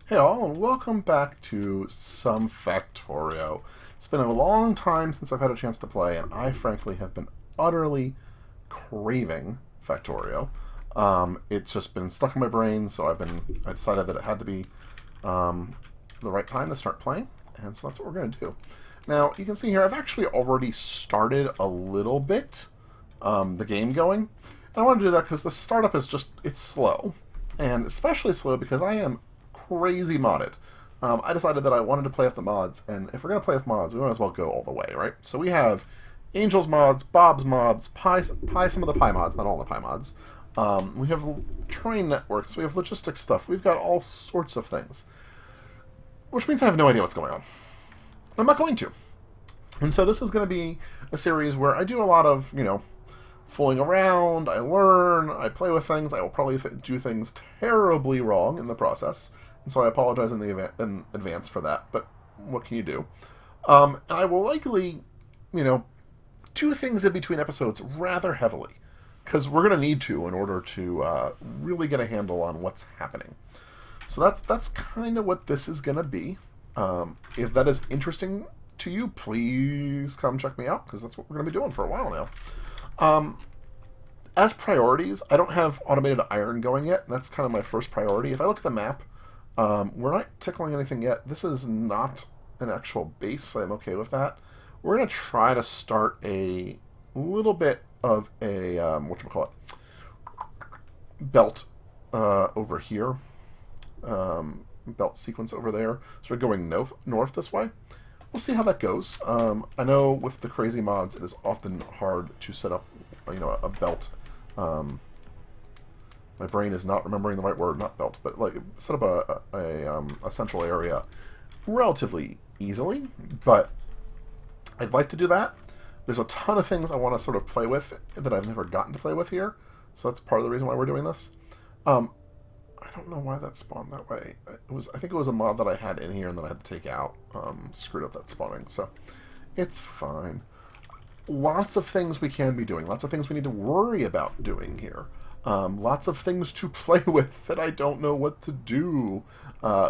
Hey all, and welcome back to some Factorio. It's been a long time since I've had a chance to play, and I frankly have been utterly craving Factorio. It's just been stuck in my brain, so I decided that it had to be the right time to start playing, and so that's what we're going to do. Now, you can see here, I've actually already started a little bit the game going, and I want to do that because the startup is it's slow, and especially slow because I am crazy modded. I decided that I wanted to play with the mods, and if we're going to play with mods, we might as well go all the way, right? So we have Angel's mods, Bob's mods, some of the Pi mods, not all the Pi mods. We have train networks, we have logistics stuff, we've got all sorts of things. Which means I have no idea what's going on. I'm not going to. And so this is going to be a series where I do a lot of, fooling around, I learn, I play with things, I will probably do things terribly wrong in the process. And so I apologize in advance for that, but what can you do? And I will likely, do things in between episodes rather heavily, because we're going to need to in order to really get a handle on what's happening. So that's kind of what this is going to be. If that is interesting to you, please come check me out, because that's what we're going to be doing for a while now. As priorities, I don't have automated iron going yet. That's kind of my first priority. If I look at the map, we're not tickling anything yet. This is not an actual base, so I'm okay with that. We're going to try to start a little bit of a, whatchamacallit, belt over here. Belt sequence over there. So we're going north this way. We'll see how that goes. I know with the crazy mods, it is often hard to set up, a belt. My brain is not remembering the right word, not belt, but like set up a central area relatively easily. But I'd like to do that. There's a ton of things I want to sort of play with that I've never gotten to play with here, so that's part of the reason why we're doing this. I don't know why that spawned that way. I think it was a mod that I had in here and then I had to take out. Screwed up that spawning, so it's fine. Lots of things we can be doing. Lots of things we need to worry about doing here. Lots of things to play with that I don't know what to do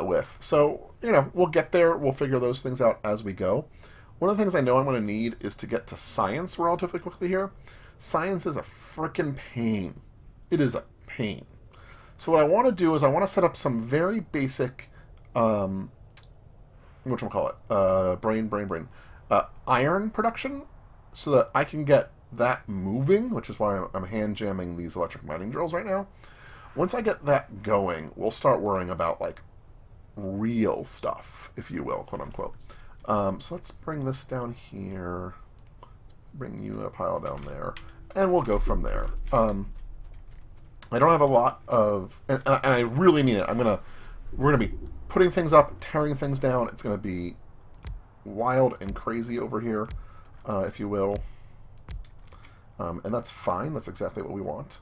with. So, we'll get there. We'll figure those things out as we go. One of the things I know I'm going to need is to get to science relatively quickly here. Science is a frickin' pain. It is a pain. So what I want to do is I want to set up some very basic, brain, iron production so that I can get that moving, which is why I'm hand jamming these electric mining drills right now. Once I get that going, we'll start worrying about, like, real stuff, if you will, quote unquote. So let's bring this down here, bring you in a pile down there, and we'll go from there. I don't have a lot of, and I really mean it. We're gonna be putting things up, tearing things down. It's gonna be wild and crazy over here, if you will, and that's fine. That's exactly what we want.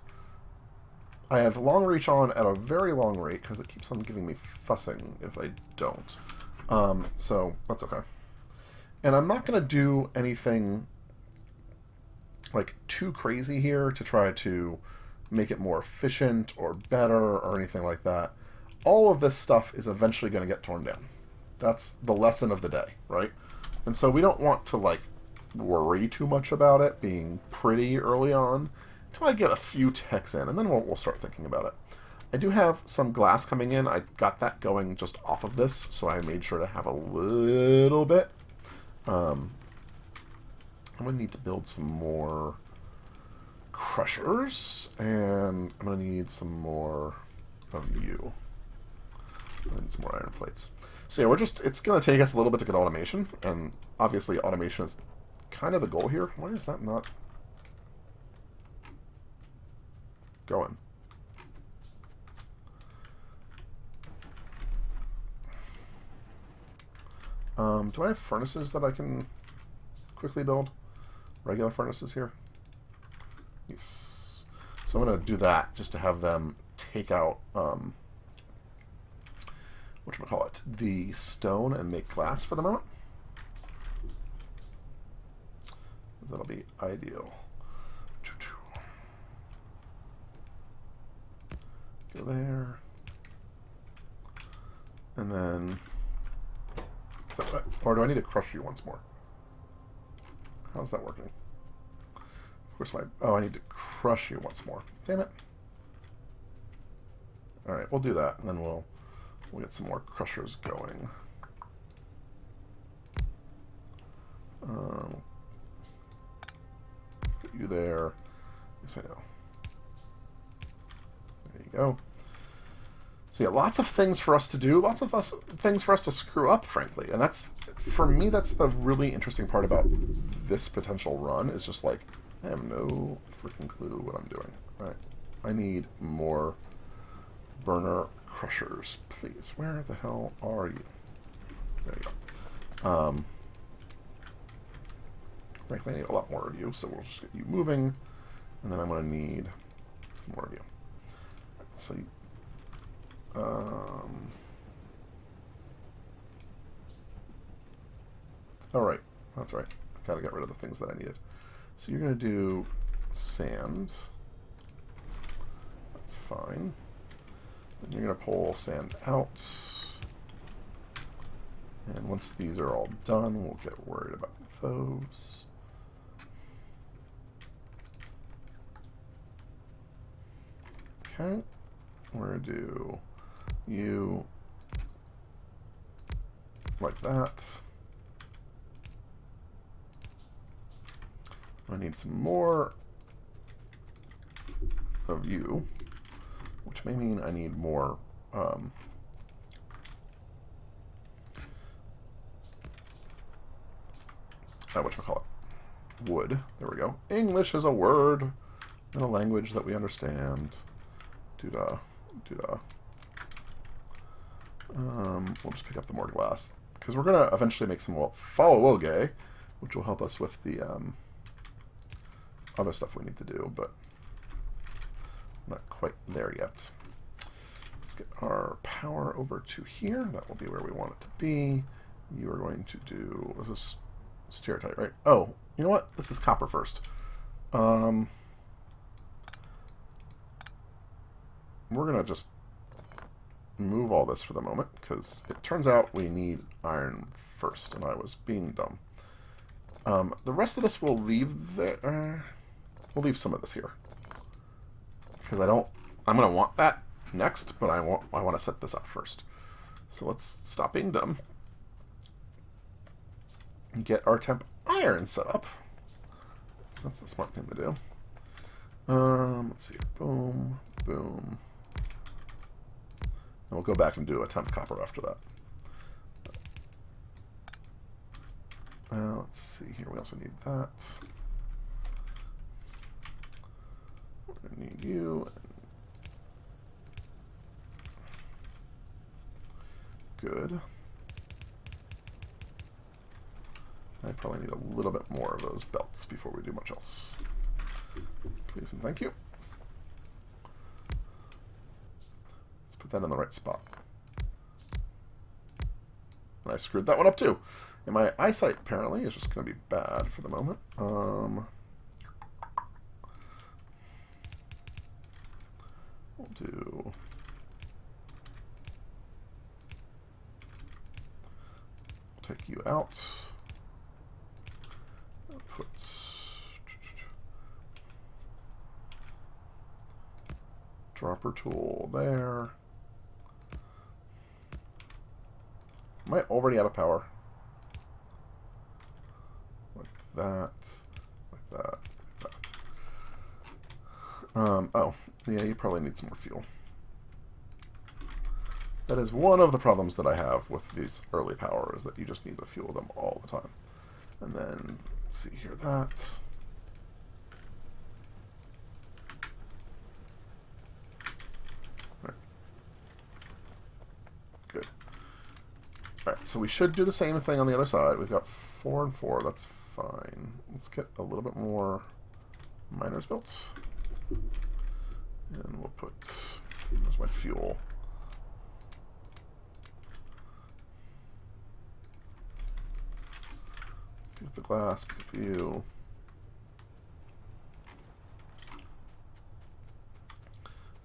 I have long reach on at a very long rate because it keeps on giving me fussing if I don't. So that's okay. And I'm not gonna do anything like too crazy here to try to make it more efficient or better or anything like that. All of this stuff is eventually going to get torn down. That's the lesson of the day, right? And so we don't want to, like, worry too much about it being pretty early on until I get a few techs in, and then we'll start thinking about it. I do have some glass coming in. I got that going just off of this, so I made sure to have a little bit. I'm going to need to build some more crushers, and I'm going to need some more of you. I need some more iron plates. So yeah, it's going to take us a little bit to get automation, and obviously automation is kind of the goal here. Why is that not going? Do I have furnaces that I can quickly build? Regular furnaces here? Yes. So I'm going to do that just to have them take out, the stone and make glass for the moment. That'll be ideal. Go there. And then... Or do I need to crush you once more? How's that working? Of course, oh, I need to crush you once more. Damn it. Alright, we'll do that, and then we'll get some more crushers going. Put you there. Yes, I know. There you go. So yeah, lots of things for us to do, lots of things for us to screw up, frankly. And that's, for me, that's the really interesting part about this potential run, is just like, I have no freaking clue what I'm doing. Right. I need more burner crushers, please. Where the hell are you? There you go. Frankly, I need a lot more of you, so we'll just get you moving. And then I'm going to need some more of you. So all right, that's right. I gotta get rid of the things that I needed. So you're gonna do sand. That's fine. And you're gonna pull sand out. And once these are all done, we'll get worried about those. Okay, we're gonna do you like that. I need some more of you, which may mean I need more whatchamacallit, wood. There we go. English is a word in a language that we understand. Doo-dah, doo-dah. We'll just pick up the more glass, because we're going to eventually make some follow-oge, which will help us with the other stuff we need to do, but not quite there yet. Let's get our power over to here. That will be where we want it to be. You are going to do, this is stereotype, right? Oh, you know what? This is copper first. We're going to just move all this for the moment, because it turns out we need iron first, and I was being dumb. The rest of this we'll leave there. We'll leave some of this here, because I'm going to want that next, but I want to set this up first. So let's stop being dumb and get our temp iron set up. So that's the smart thing to do. Let's see. Boom, boom. And we'll go back and do a temp copper after that. Let's see here. We also need that. We're going to need you. Good. I probably need a little bit more of those belts before we do much else. Please and thank you. Let's put that in the right spot. And I screwed that one up too. And my eyesight apparently is just going to be bad for the moment. We'll do... take you out. Put dropper tool there. Am I already out of power? Like that, like that, like that. Oh, yeah, you probably need some more fuel. That is one of the problems that I have with these early power, is that you just need to fuel them all the time. And then, let's see here, that. Right. Good. Alright, so we should do the same thing on the other side. We've got 4 and 4, that's fine. Let's get a little bit more miners built. And we'll put, there's my fuel. Pick up the glass, pick up you.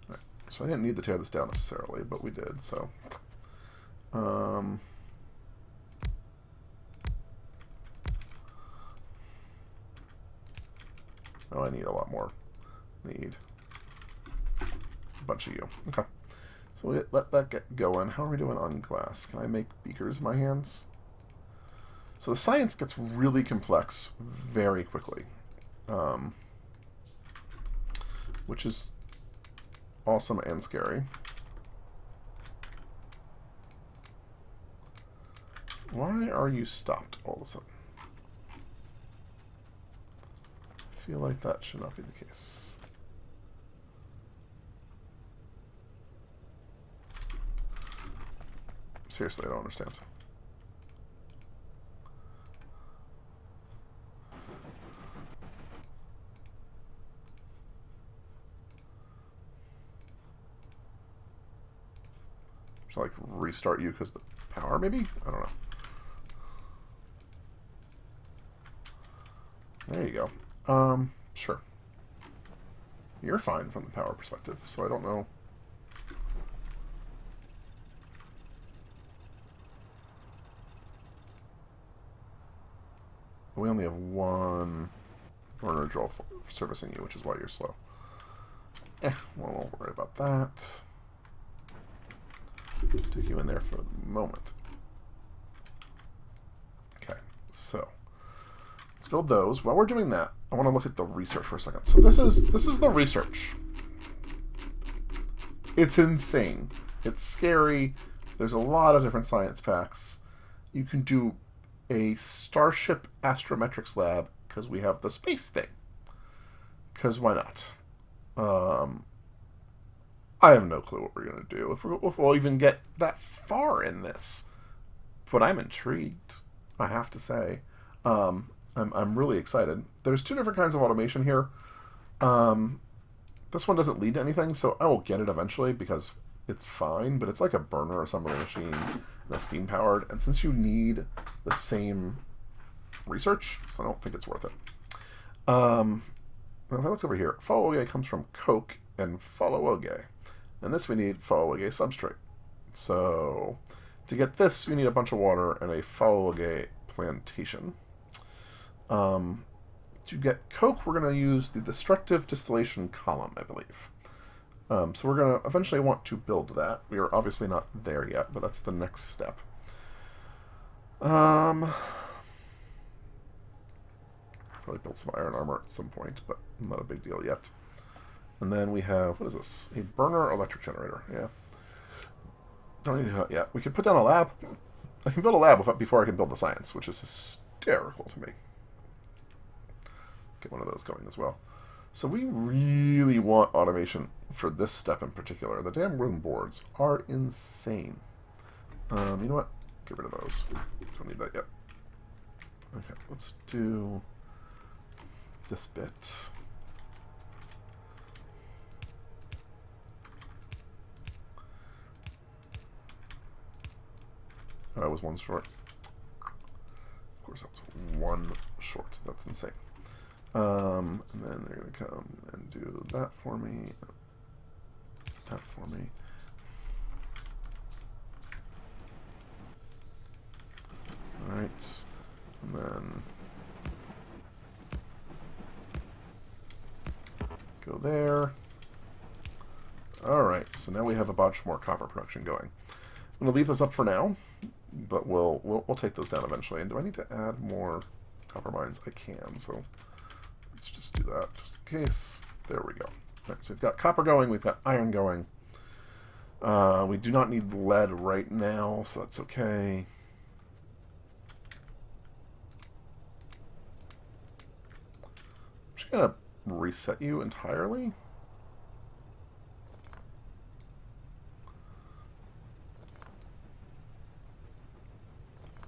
Right. So I didn't need to tear this down necessarily, but we did, so. Um, oh, I need a lot more. Need a bunch of you. Okay. So we let that get going. How are we doing on glass? Can I make beakers in my hands? So the science gets really complex very quickly, which is awesome and scary. Why are you stopped all of a sudden? I feel like that should not be the case. Seriously, I don't understand. Should I, like, restart you because the power, maybe? I don't know. There you go. Sure. You're fine from the power perspective, so I don't know. We only have one burner drill for servicing you, which is why you're slow. Well, won't worry about that. Stick you in there for the moment. Okay, so let's build those. While we're doing that, I want to look at the research for a second. So this is the research. It's insane. It's scary. There's a lot of different science packs. You can do a Starship Astrometrics lab because we have the space thing. Because why not? I have no clue what we're going to do, if we'll even get that far in this. But I'm intrigued, I have to say. I'm really excited. There's two different kinds of automation here. This one doesn't lead to anything, so I will get it eventually because it's fine, but it's like a burner assembly machine and a steam-powered, and since you need the same research, so I don't think it's worth it. If I look over here, Follow-Oge comes from Coke and Follow-Oge. And this we need Follow-Oge substrate. So to get this, you need a bunch of water and a Follow-Oge plantation. To get Coke, we're going to use the destructive distillation column, I believe. So we're going to eventually want to build that. We are obviously not there yet, but that's the next step. Probably build some iron armor at some point, but not a big deal yet. And then we have, what is this? A burner electric generator. Yeah. Don't need that yet. We could put down a lab. I can build a lab before I can build the science, which is hysterical to me. Get one of those going as well. So we really want automation for this step in particular. The damn room boards are insane. You know what? Get rid of those. Don't need that yet. Okay, let's do this bit. I was one short. Of course, that was one short. That's insane. And then they're going to come and do that for me. That for me. Alright. And then go there. Alright, so now we have a bunch more copper production going. I'm going to leave this up for now, but we'll take those down eventually. And do I need to add more copper mines? I can, so let's just do that just in case. There we go. All right, so we've got copper going, we've got iron going. We do not need lead right now, so that's okay. I'm just going to reset you entirely.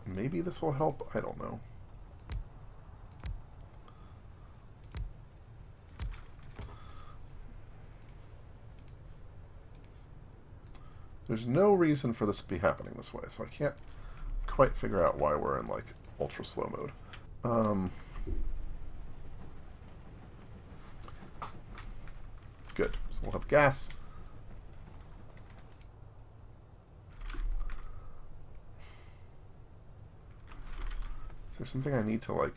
Maybe this will help. I don't know. There's no reason for this to be happening this way, so I can't quite figure out why we're in, like, ultra slow mode. Good. So we'll have gas. there something I need to, like...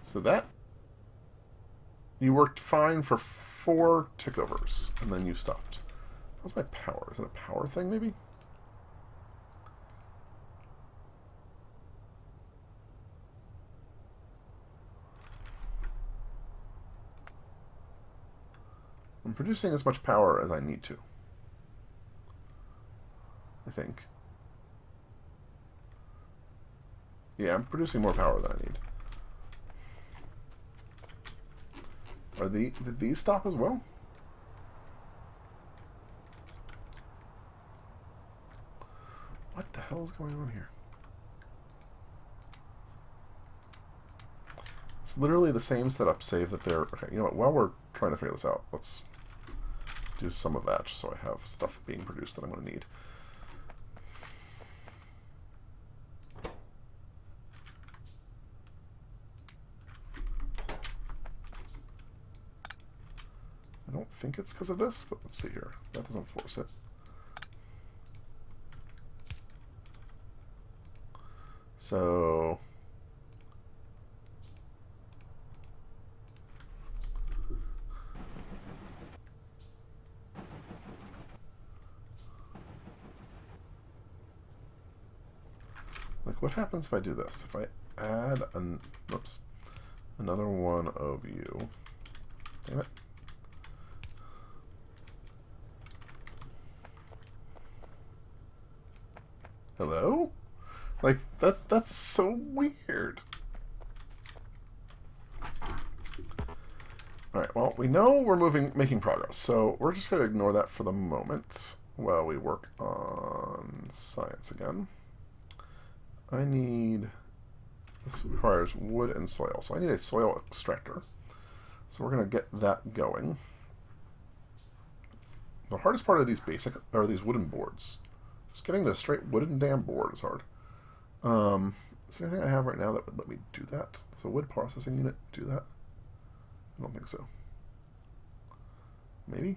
So that... You worked fine for 4 tickovers, and then you stopped. How's my power? Is it a power thing, maybe? I'm producing as much power as I need to. I think. Yeah, I'm producing more power than I need. Did these stop as well? What the hell is going on here? It's literally the same setup, save that they're... Okay, you know what? While we're trying to figure this out, let's do some of that just so I have stuff being produced that I'm going to need. I don't think it's because of this, but let's see here. That doesn't force it. So... Like, what happens if I do this? If I add an... Oops. Another one of you. Damn it. Hello? Like, that's so weird. Alright, well, we know we're making progress, so we're just going to ignore that for the moment while we work on science again. I need... This requires wood and soil, so I need a soil extractor. So we're going to get that going. The hardest part of these these wooden boards. Just getting the straight wooden damn board is hard. Is there anything I have right now that would let me do that? Does a wood processing unit do that? I don't think so. Maybe?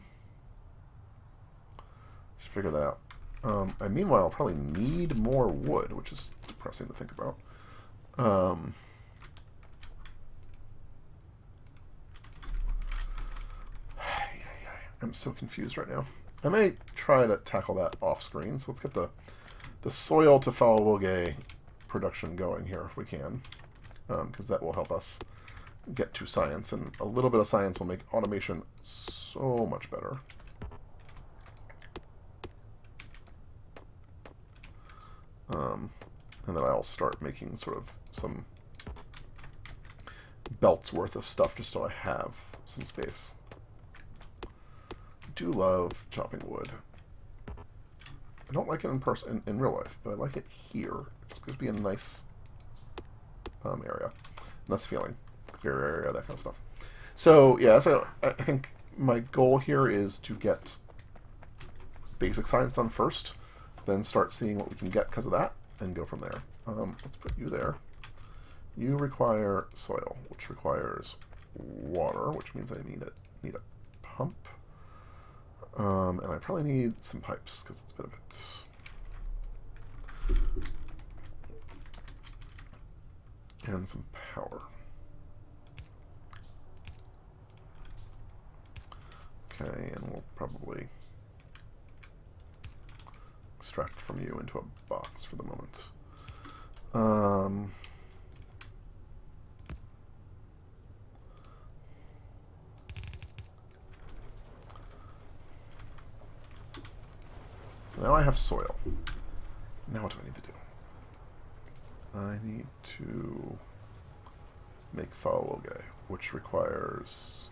Should figure that out. And meanwhile, I'll probably need more wood, which is depressing to think about. I'm so confused right now. I may try to tackle that off screen, so let's get the soil to Falwilge production going here if we can, because that will help us get to science, and a little bit of science will make automation so much better. And then I'll start making sort of some belts worth of stuff just so I have some space. I do love chopping wood. I don't like it in real life, but I like it here. It just gives me a nice area. Nice feeling. Clear area, that kind of stuff. So, yeah, so I think my goal here is to get basic science done first, then start seeing what we can get because of that, and go from there. Let's put you there. You require soil, which requires water, which means I need a pump. And I probably need some pipes, because it's been a bit... And some power. Okay, and we'll probably extract from you into a box for the moment. So now I have soil. Now what do I need to do? I need to make Falwilge, which requires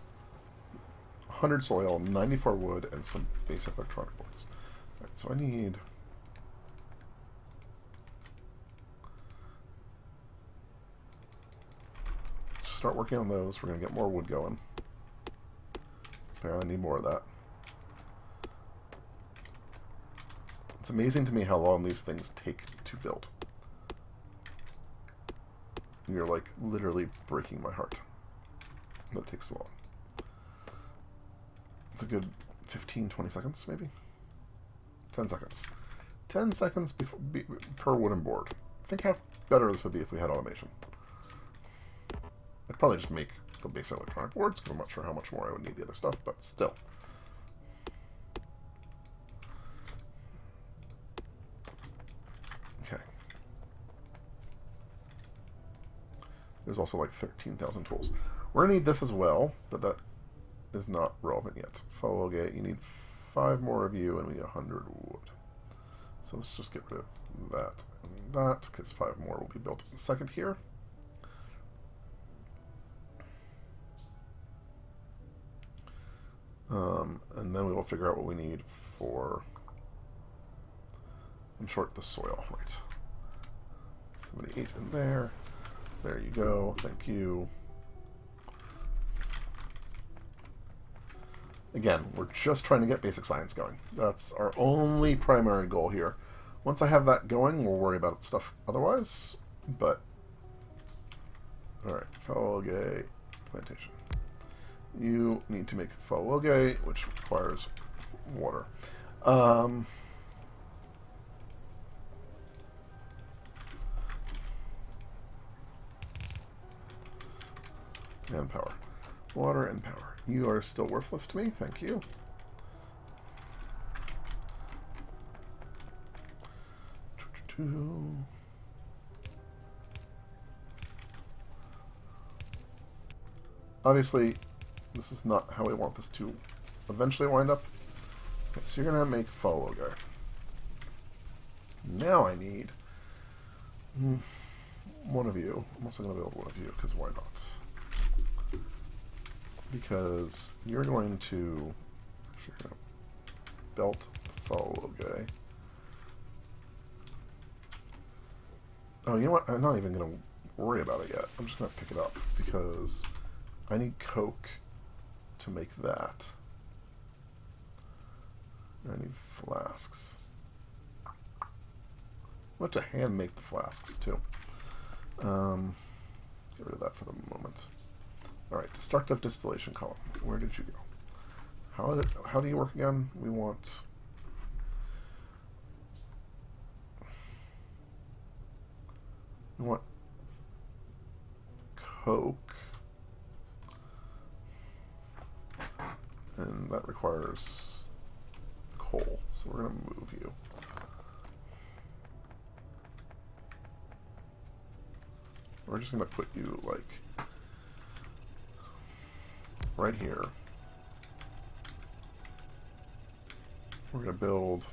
100 soil, 94 wood, and some basic electronic boards. All right, so I need... Start working on those. We're going to get more wood going. So I need more of that. It's amazing to me how long these things take to build. You're like literally breaking my heart. That it takes so long. It's a good 15, 20 seconds, maybe? 10 seconds. 10 seconds per wooden board. Think how better this would be if we had automation. I'd probably just make the basic electronic boards, because I'm not sure how much more I would need the other stuff, but still. Okay. There's also like 13,000 tools. We're going to need this as well, but that is not relevant yet. Okay, you need 5 more of you, and we need 100 wood. So let's just get rid of that and that, because 5 more will be built in a second here. And then we will figure out what we need for... I'm short the soil, right. 78 in there. There you go. Thank you. Again, we're just trying to get basic science going. That's our only primary goal here. Once I have that going, we'll worry about stuff otherwise. But, alright, Fawoge plantation. You need to make Fawoge, which requires water. And power. Water and power. You are still worthless to me. Thank you. Obviously, this is not how we want this to eventually wind up. Okay, so you're going to make Fawoge. Now I need one of you. I'm also going to build one of you, because why not? Because you're going to belt Fawoge. Oh, you know what? I'm not even going to worry about it yet. I'm just going to pick it up, because I need coke to make that. I need flasks. I'll have to hand make the flasks, too. Get rid of that for the moment. Alright, destructive distillation column. Where did you go? How do you work again? We want... coke. And that requires coal. So we're going to move you. We're just going to put you, like, right here. We're going to build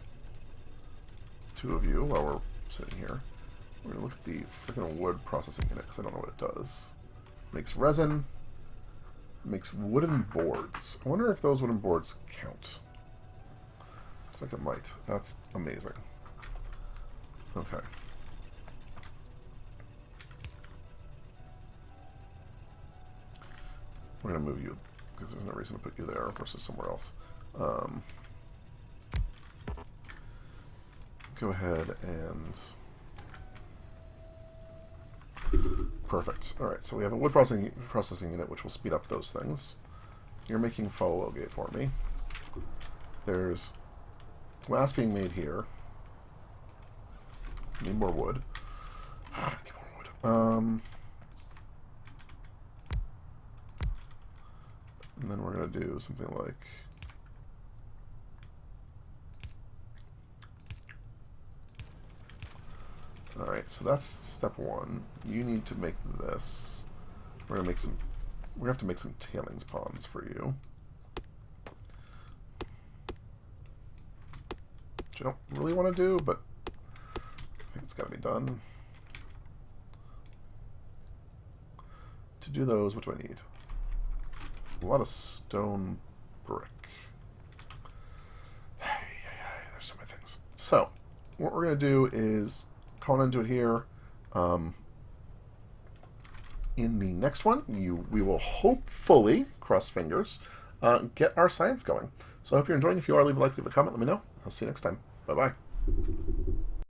2 of you while we're sitting here. We're going to look at the freaking wood processing unit, because I don't know what it does. Makes resin. Makes wooden boards. I wonder if those wooden boards count. Looks like it might. That's amazing. Okay. We're going to move you, because there's no reason to put you there versus somewhere else. Go ahead and... Perfect. Alright, so we have a wood processing unit, which will speed up those things. You're making Fawoge for me. There's glass being made here. Need more wood. Need more wood. And then we're going to do something like... Alright, so that's step 1. You need to make this. We're going to make some... We're going to have to make some tailings ponds for you. Which I don't really want to do, but I think it's got to be done. To do those, what do I need? A lot of stone brick. There's so many things. So, what we're going to do is call into it here. In the next one, we will hopefully, cross fingers, get our science going. So I hope you're enjoying. If you are, leave a like, leave a comment, let me know. I'll see you next time. Bye-bye.